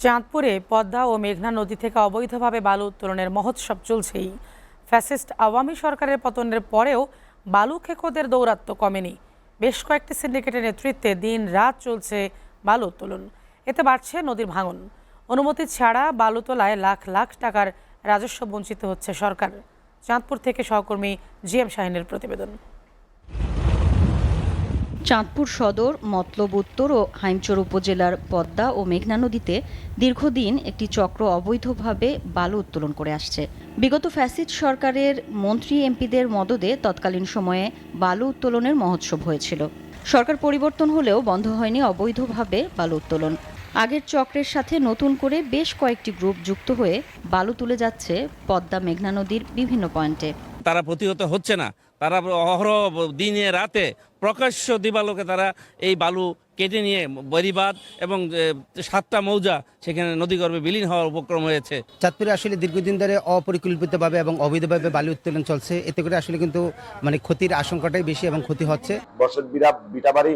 চাঁদপুরে পদ্মা ও মেঘনা নদী থেকে অবৈধভাবে বালু উত্তোলনের মহোৎসব চলছেই। ফ্যাসিস্ট আওয়ামী সরকারের পতনের পরেও বালু খেকোদের দৌরাত্ম্য কমেনি। বেশ কয়েকটি সিন্ডিকেটের নেতৃত্বে দিন রাত চলছে বালু উত্তোলন। এতে বাড়ছে নদীর ভাঙন। অনুমতি ছাড়া বালু তোলায় লাখ লাখ টাকার রাজস্ব বঞ্চিত হচ্ছে সরকার। চাঁদপুর থেকে সহকর্মী জিএম শাহিনের প্রতিবেদন। চাঁদপুর সদর, মতলব উত্তর ও হাইমচর উপজেলার পদ্মা ও মেঘনা নদীতে দীর্ঘদিন একটি চক্র অবৈধভাবে বালু উত্তোলন করে আসছে। বিগত ফ্যাসিস্ট সরকারের মন্ত্রী এমপিদের মদদে তৎকালীন সময়ে বালু উত্তোলনের মহোৎসব হয়েছিল। সরকার পরিবর্তন হলেও বন্ধ হয়নি অবৈধভাবে বালু উত্তোলন। আগের চক্রের সাথে নতুন করে বেশ কয়েকটি গ্রুপ যুক্ত হয়ে বালু তুলে যাচ্ছে পদ্মা মেঘনা নদীর বিভিন্ন পয়েন্টে। তারা প্রতিহত হচ্ছে না, তারা অহরহ দিনে রাতে প্রকাশ্য দিবালোকে তারা এই বালু কেটে নিয়ে বরিবাদ এবং 7টা মৌজা সেখানে নদীগর্ভে বিলীন হওয়ার উপক্রম হয়েছে। চাঁদপুরে আসলে দীর্ঘদিন ধরে অপরিকল্পিতভাবে এবং অবৈধভাবে বালু উত্তোলন চলছে। এতে করে আসলে কিন্তু ক্ষতির আশঙ্কাটাই বেশি এবং ক্ষতি হচ্ছে। বসত বিটাবাড়ি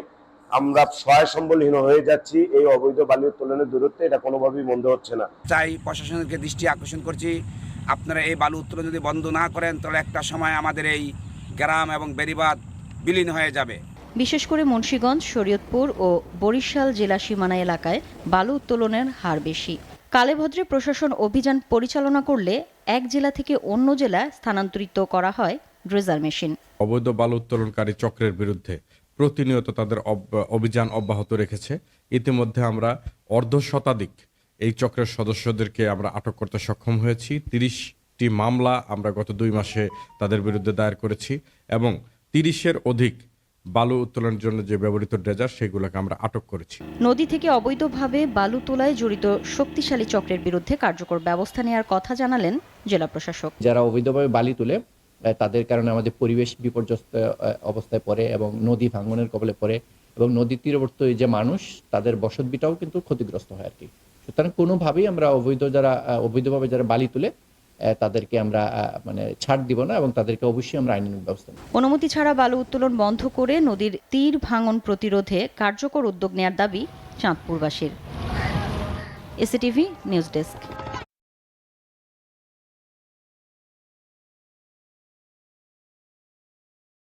আমরা সহায় সম্বলহীন হয়ে যাচ্ছি। এই অবৈধ বালু উত্তোলনের দূরত্বে এটা কোনোভাবেই বন্ধ হচ্ছে না। চাই প্রশাসনের দৃষ্টি আকর্ষণ করছি, আপনারা এই বালু উত্তোলন যদি বন্ধ না করেন তাহলে একটা সময় আমাদের এই গ্রাম এবং বেড়িবাঁধ বিলীন হয়ে যাবে। বিশেষ করে মুন্সিগঞ্জ, শরীয়তপুর ও বরিশাল জেলা সীমানা এলাকায় বালু উত্তোলনের হার বেশি। কালেভদ্রে প্রশাসন অভিযান পরিচালনা করলে এক জেলা থেকে অন্য জেলায় স্থানান্তরিত করা হয় ড্রেজার মেশিন। অবৈধ বালু উত্তোলনকারী চক্রের বিরুদ্ধে প্রতিনিয়ত তাদের অভিযান অব্যাহত রেখেছে। ইতিমধ্যে আমরা অর্ধশতাধিক এই চক্রের সদস্যদেরকে আমরা আটক করতে সক্ষম হয়েছি। 30টি মামলা আমরা গত 2 মাসে তাদের বিরুদ্ধে দায়ের করেছি এবং 30-এর অধিক বালু উত্তোলনের জন্য যে ব্যবহৃত ড্রেজার সেগুলোকে আমরা আটক করেছি। নদী থেকে অবৈধভাবে বালু তোলায় জড়িত শক্তিশালী চক্রের বিরুদ্ধে কার্যকর ব্যবস্থা নেওয়ার কথা জানালেন জেলা প্রশাসক। যারা অবৈধভাবে বালি তুলে তাদের কারণে আমাদের পরিবেশ বিপর্যস্ত অবস্থায় পড়ে এবং নদী ভাঙনের কবলে পড়ে এবং নদীর তীরবর্তী যে মানুষ তাদের বসতভিটাও কিন্তু ক্ষতিগ্রস্ত হয় আর কি। সুতরাং কোনোভাবেই আমরা অবৈধভাবে যারা বালি তুলে তাদেরকে আমরা ছাড় দিব না এবং তাদেরকে অবশ্যই আমরা আইনানুগ ব্যবস্থা নেব। অনুমতি ছাড়া বালু উত্তোলন বন্ধ করে নদীর তীর ভাঙন প্রতিরোধে কার্যকর উদ্যোগ নেওয়ার দাবি চাঁদপুরবাসীর। এসিটিভি নিউজ ডেস্ক।